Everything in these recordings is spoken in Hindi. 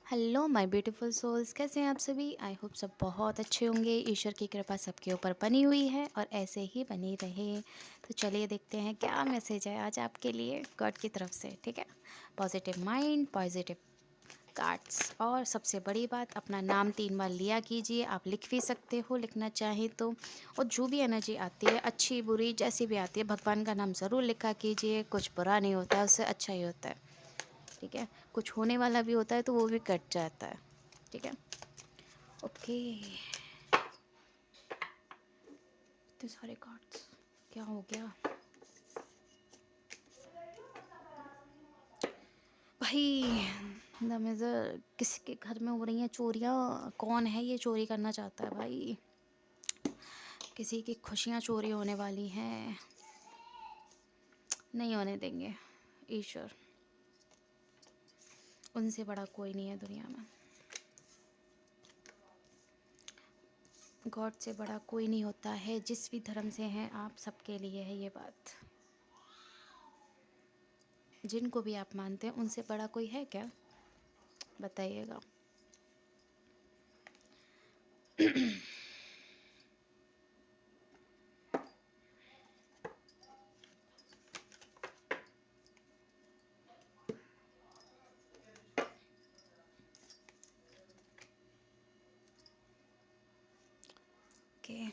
हेलो माय ब्यूटीफुल सोल्स, कैसे हैं आप सभी। आई होप सब बहुत अच्छे होंगे। ईश्वर की कृपा सबके ऊपर बनी हुई है और ऐसे ही बनी रहे। तो चलिए देखते हैं क्या मैसेज है आज आपके लिए गॉड की तरफ से। ठीक है, पॉजिटिव माइंड, पॉजिटिव कार्ड्स, और सबसे बड़ी बात, अपना नाम 3 बार लिया कीजिए। आप लिख भी सकते हो लिखना चाहें तो। और जो भी एनर्जी आती है, अच्छी बुरी जैसी भी आती है, भगवान का नाम ज़रूर लिखा कीजिए। कुछ बुरा नहीं होता है, उससे अच्छा ही होता है। ठीक है, कुछ होने वाला भी होता है तो वो भी कट जाता है। ठीक है, ओके। इतने सारे कार्ड्स, क्या हो गया भाई। द मेजर, किसी के घर में हो रही हैं चोरियाँ। कौन है ये चोरी करना चाहता है भाई। किसी की खुशियाँ चोरी होने वाली हैं। नहीं होने देंगे ईश्वर, उनसे बड़ा कोई नहीं है दुनिया में। गॉड से बड़ा कोई नहीं होता है। जिस भी धर्म से हैं आप, सबके लिए है ये बात। जिनको भी आप मानते हैं, उनसे बड़ा कोई है क्या, बताइएगा। ओके,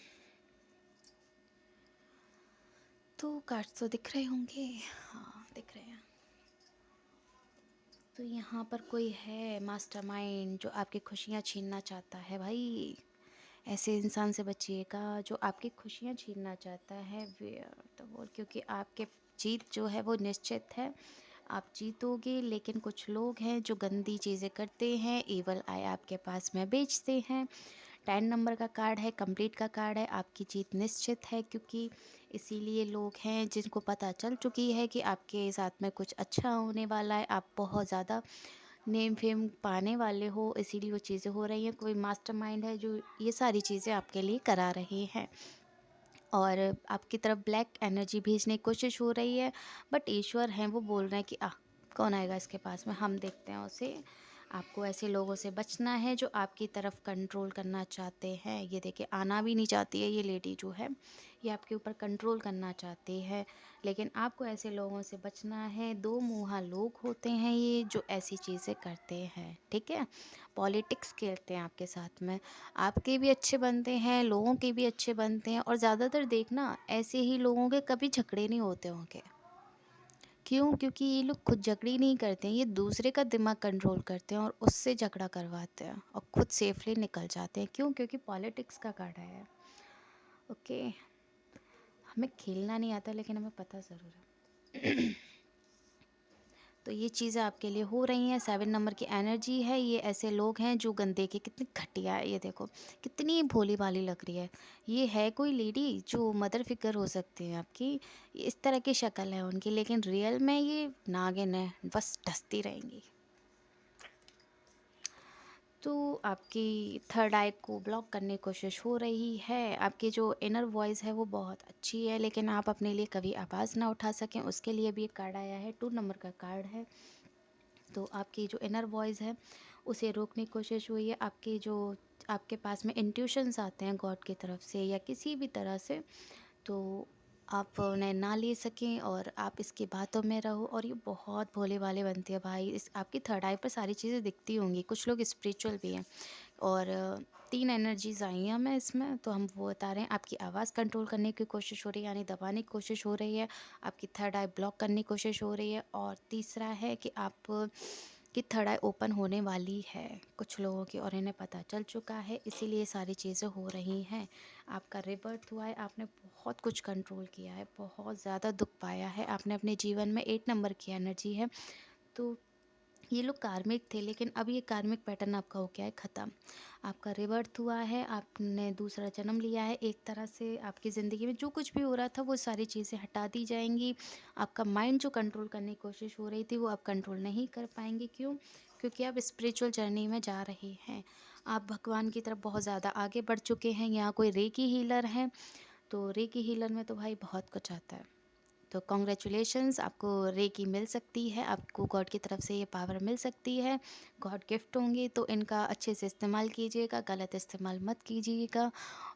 तो कार्ड्स तो दिख रहे होंगे। हाँ, दिख रहे हैं। तो यहाँ पर कोई है मास्टरमाइंड जो आपकी खुशियाँ छीनना चाहता है भाई। ऐसे इंसान से बचिएगा जो आपकी खुशियाँ छीनना चाहता है। वेयर द वॉल, क्योंकि आपके जीत जो है वो निश्चित है। आप जीतोगे, लेकिन कुछ लोग हैं जो गंदी चीज़ें करते हैं, ईवल आई आपके पास में बेचते हैं। 10 नंबर का कार्ड है, कंप्लीट का कार्ड है। आपकी जीत निश्चित है, क्योंकि इसीलिए लोग हैं जिनको पता चल चुकी है कि आपके साथ में कुछ अच्छा होने वाला है। आप बहुत ज़्यादा नेम फेम पाने वाले हो, इसीलिए वो चीज़ें हो रही हैं। कोई मास्टरमाइंड है जो ये सारी चीज़ें आपके लिए करा रहे हैं, और आपकी तरफ ब्लैक एनर्जी भेजने की कोशिश हो रही है। बट ईश्वर हैं, वो बोल रहे हैं कि कौन आएगा इसके पास में, हम देखते हैं उसे। आपको ऐसे लोगों से बचना है जो आपकी तरफ कंट्रोल करना चाहते हैं। ये देखिए, आना भी नहीं चाहती है ये लेडी जो है, ये आपके ऊपर कंट्रोल करना चाहती है। लेकिन आपको ऐसे लोगों से बचना है। दो मुँहा लोग होते हैं ये, जो ऐसी चीज़ें करते हैं। ठीक है, पॉलिटिक्स खेलते हैं आपके साथ में। आपके भी अच्छे बनते हैं, लोगों के भी अच्छे बनते हैं। और ज़्यादातर देखना, ऐसे ही लोगों के कभी झगड़े नहीं होते होंगे। क्यों? क्योंकि ये लोग खुद झगड़ी नहीं करते हैं, ये दूसरे का दिमाग कंट्रोल करते हैं और उससे झगड़ा करवाते हैं और खुद सेफली निकल जाते हैं। क्यों? क्योंकि पॉलिटिक्स का कार्ड है। ओके, हमें खेलना नहीं आता, लेकिन हमें पता ज़रूर है। तो ये चीज़ें आपके लिए हो रही हैं। 7 नंबर की एनर्जी है। ये ऐसे लोग हैं जो गंदे के, कितनी घटिया है ये देखो, कितनी भोली भाली लग रही है। ये है कोई लेडी जो मदर फिगर हो सकती है आपकी, इस तरह की शक्ल है उनकी, लेकिन रियल में ये नागिन है, बस डसती रहेंगी। तो आपकी थर्ड आई को ब्लॉक करने की कोशिश हो रही है। आपकी जो इनर वॉइस है वो बहुत अच्छी है, लेकिन आप अपने लिए कभी आवाज़ ना उठा सकें, उसके लिए भी एक कार्ड आया है। 2 नंबर का कार्ड है। तो आपकी जो इनर वॉइस है उसे रोकने की कोशिश हुई है। आपकी जो आपके पास में इंट्यूशंस आते हैं गॉड की तरफ से या किसी भी तरह से, तो आप उन्हें ना ले सकें और आप इसकी बातों में रहो। और ये बहुत भोले भाले बनती है भाई। इस आपकी थर्ड आई पर सारी चीज़ें दिखती होंगी। कुछ लोग स्पिरिचुअल भी हैं। और 3 एनर्जीज आई हैं हमें इसमें, तो हम वो बता रहे हैं। आपकी आवाज़ कंट्रोल करने की कोशिश हो रही है, यानी दबाने की कोशिश हो रही है। आपकी थर्ड आई ब्लॉक करने की कोशिश हो रही है। और तीसरा है कि आप की थर्ड आई ओपन होने वाली है कुछ लोगों की, और इन्हें पता चल चुका है, इसीलिए सारी चीज़ें हो रही हैं। आपका रिबर्थ हुआ है, आपने बहुत कुछ कंट्रोल किया है, बहुत ज़्यादा दुख पाया है आपने अपने जीवन में। 8 नंबर की एनर्जी है। तो ये लोग कार्मिक थे, लेकिन अब ये कार्मिक पैटर्न आपका हो गया है ख़त्म। आपका रिबर्थ हुआ है, आपने दूसरा जन्म लिया है। एक तरह से आपकी ज़िंदगी में जो कुछ भी हो रहा था वो सारी चीज़ें हटा दी जाएंगी। आपका माइंड जो कंट्रोल करने की कोशिश हो रही थी वो आप कंट्रोल नहीं कर पाएंगे। क्यों? क्योंकि आप स्पिरिचुअल जर्नी में जा रहे हैं। आप भगवान की तरफ बहुत ज़्यादा आगे बढ़ चुके हैं। यहाँ कोई रेकी हीलर है, तो रेकी हीलर में तो भाई बहुत कुछ आता है। तो कॉन्ग्रेचुलेशंस, आपको रेकी मिल सकती है, आपको गॉड की तरफ से ये पावर मिल सकती है, गॉड गिफ्ट होंगे, तो इनका अच्छे से इस्तेमाल कीजिएगा, गलत इस्तेमाल मत कीजिएगा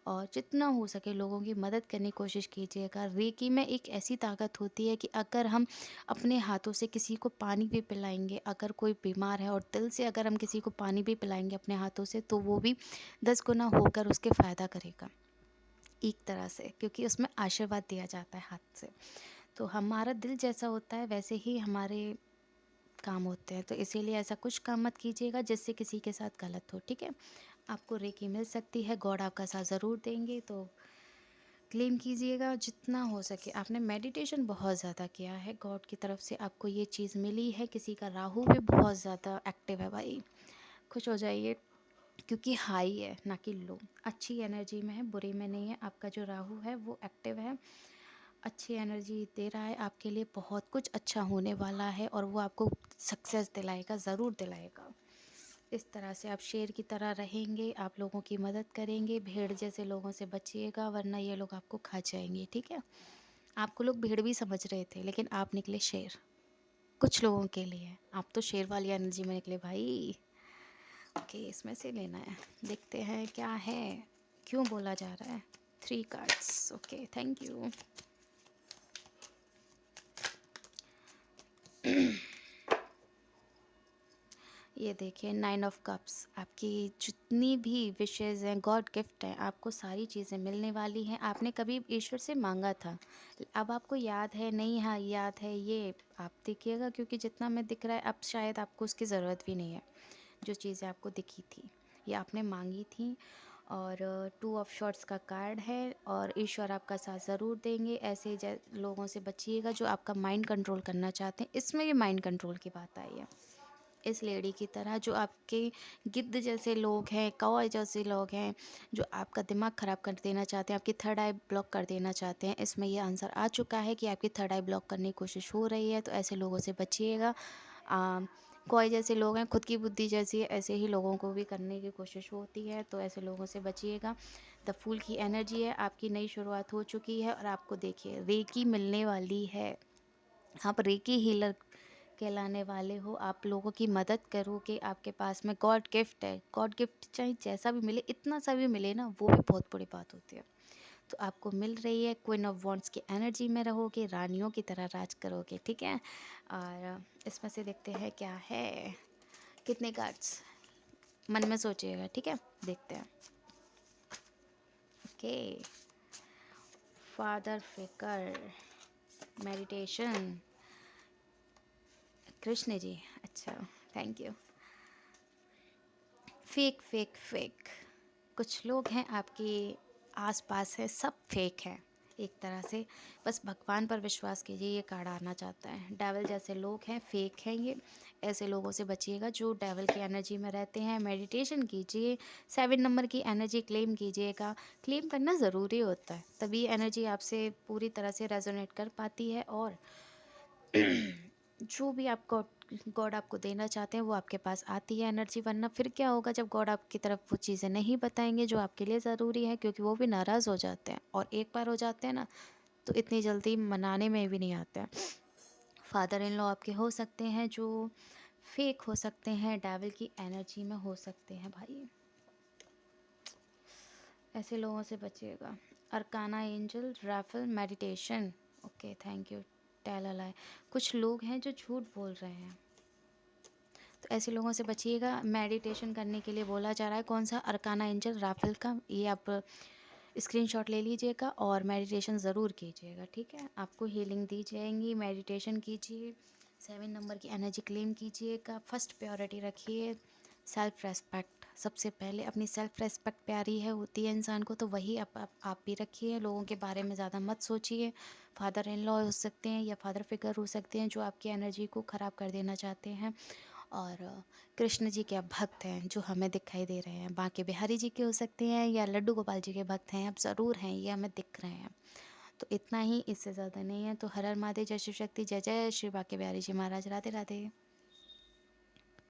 और जितना हो सके लोगों की मदद करने की कोशिश कीजिएगा। रेकी में एक ऐसी ताकत होती है कि अगर हम अपने हाथों से किसी को पानी भी पिलाएंगे, अगर कोई बीमार है और दिल से अगर हम किसी को पानी भी पिलाएंगे अपने हाथों से, तो वो भी 10 गुना होकर उसके फ़ायदा करेगा एक तरह से, क्योंकि उसमें आशीर्वाद दिया जाता है हाथ से। तो हमारा दिल जैसा होता है वैसे ही हमारे काम होते हैं, तो इसीलिए ऐसा कुछ काम मत कीजिएगा जिससे किसी के साथ गलत हो, ठीक है। आपको रेकी मिल सकती है, गॉड आपका साथ ज़रूर देंगे, तो क्लेम कीजिएगा जितना हो सके। आपने मेडिटेशन बहुत ज़्यादा किया है, गॉड की तरफ से आपको ये चीज़ मिली है। किसी का राहु भी बहुत ज़्यादा एक्टिव है भाई, खुश हो जाइए, क्योंकि हाई है ना कि लो, अच्छी एनर्जी में है, बुरी में नहीं है। आपका जो राहु है वो एक्टिव है, अच्छी एनर्जी दे रहा है आपके लिए, बहुत कुछ अच्छा होने वाला है और वो आपको सक्सेस दिलाएगा, ज़रूर दिलाएगा। इस तरह से आप शेर की तरह रहेंगे, आप लोगों की मदद करेंगे, भेड़ जैसे लोगों से बचिएगा वरना ये लोग आपको खा जाएंगे, ठीक है। आपको लोग भेड़ भी समझ रहे थे लेकिन आप निकले शेर, कुछ लोगों के लिए आप तो शेर वाली एनर्जी में निकले भाई। ओके, इसमें से लेना है, देखते हैं क्या है, क्यों बोला जा रहा है। 3 कार्ड्स, ओके, थैंक यू। ये देखिए 9 ऑफ कप्स, आपकी जितनी भी विशेज़ हैं गॉड गिफ्ट है, आपको सारी चीज़ें मिलने वाली हैं। आपने कभी ईश्वर से मांगा था, अब आपको याद है नहीं, हाँ याद है, ये आप देखिएगा, क्योंकि जितना मैं दिख रहा है अब शायद आपको उसकी ज़रूरत भी नहीं है। जो चीज़ें आपको दिखी थी ये आपने मांगी थी। और 2 ऑफ शॉर्ट्स का कार्ड है और ईश्वर आपका साथ ज़रूर देंगे। ऐसे लोगों से बचिएगा जो आपका माइंड कंट्रोल करना चाहते हैं, इसमें ये माइंड कंट्रोल की बात आई है। इस लेडी की तरह जो आपके गिद्ध जैसे लोग हैं, कौवा जैसे लोग हैं, जो आपका दिमाग ख़राब कर देना चाहते हैं, आपकी थर्ड आई ब्लॉक कर देना चाहते हैं, इसमें ये आंसर आ चुका है कि आपकी थर्ड आई ब्लॉक करने की कोशिश हो रही है, तो ऐसे लोगों से बचिएगा। कौवे जैसे लोग हैं, खुद की बुद्धि जैसी है, ऐसे ही लोगों को भी करने की कोशिश होती है, तो ऐसे लोगों से बचिएगा। द फूल की एनर्जी है, आपकी नई शुरुआत हो चुकी है और आपको देखिए रेकी मिलने वाली है। आप रेकी हीलर कहलाने वाले हो, आप लोगों की मदद करोगे, आपके पास में गॉड गिफ्ट है। गॉड गिफ्ट चाहे जैसा भी मिले, इतना सा भी मिले ना, वो भी बहुत बड़ी बात होती है। तो आपको मिल रही है, क्वीन ऑफ वॉन्ड्स की एनर्जी में रहोगे, रानियों की तरह राज करोगे, ठीक है। और इसमें से देखते हैं क्या है, कितने कार्ड्स, मन में सोचिएगा, ठीक है, देखते हैं। Okay, father figure, meditation, Krishna ji, अच्छा, thank you. Fake fake fake, कुछ लोग हैं आपके आसपास है, सब फेक है एक तरह से, बस भगवान पर विश्वास कीजिए, ये कार्ड आना चाहता है। डेविल जैसे लोग हैं, फेक हैं ये, ऐसे लोगों से बचिएगा जो डेविल की एनर्जी में रहते हैं। मेडिटेशन कीजिए, 7 नंबर की एनर्जी क्लेम कीजिएगा, क्लेम करना ज़रूरी होता है, तभी एनर्जी आपसे पूरी तरह से रेजोनेट कर पाती है और जो भी आपको गॉड आपको देना चाहते हैं वो आपके पास आती है एनर्जी। वरना फिर क्या होगा जब गॉड आपकी तरफ वो चीज़ें नहीं बताएंगे जो आपके लिए ज़रूरी है, क्योंकि वो भी नाराज़ हो जाते हैं और एक बार हो जाते हैं ना तो इतनी जल्दी मनाने में भी नहीं आते हैं। फादर इन लॉ आपके हो सकते हैं जो फेक हो सकते हैं, डेविल की एनर्जी में हो सकते हैं भाई, ऐसे लोगों से बचिएगा। Arcana angel, Raphael, meditation, okay thank you. Tell a lie, कुछ लोग हैं जो झूठ बोल रहे हैं, तो ऐसे लोगों से बचिएगा। मेडिटेशन करने के लिए बोला जा रहा है, कौन सा, अरकाना एंजल राफेल का, ये आप स्क्रीनशॉट ले लीजिएगा और मेडिटेशन ज़रूर कीजिएगा, ठीक है। आपको हीलिंग दी जाएंगी, मेडिटेशन कीजिए, 7 नंबर की एनर्जी क्लेम कीजिएगा, फर्स्ट प्रायोरिटी रखिए, सेल्फ रेस्पेक्ट सबसे पहले, अपनी सेल्फ रेस्पेक्ट प्यारी है होती है इंसान को, तो वही आप भी रखिए, लोगों के बारे में ज़्यादा मत सोचिए। फादर इन लॉ हो सकते हैं या फादर फिगर हो सकते हैं जो आपकी एनर्जी को ख़राब कर देना चाहते हैं। और कृष्ण जी के आप भक्त हैं जो हमें दिखाई दे रहे हैं, बांके बिहारी जी के हो सकते हैं या लड्डू गोपाल जी के भक्त हैं, आप ज़रूर हैं, ये हमें दिख रहे हैं। तो इतना ही, इससे ज़्यादा नहीं है। तो हर हर महादेव, जय शिव शक्ति, जय जय श्री बांके बिहारी जी महाराज, राधे राधे।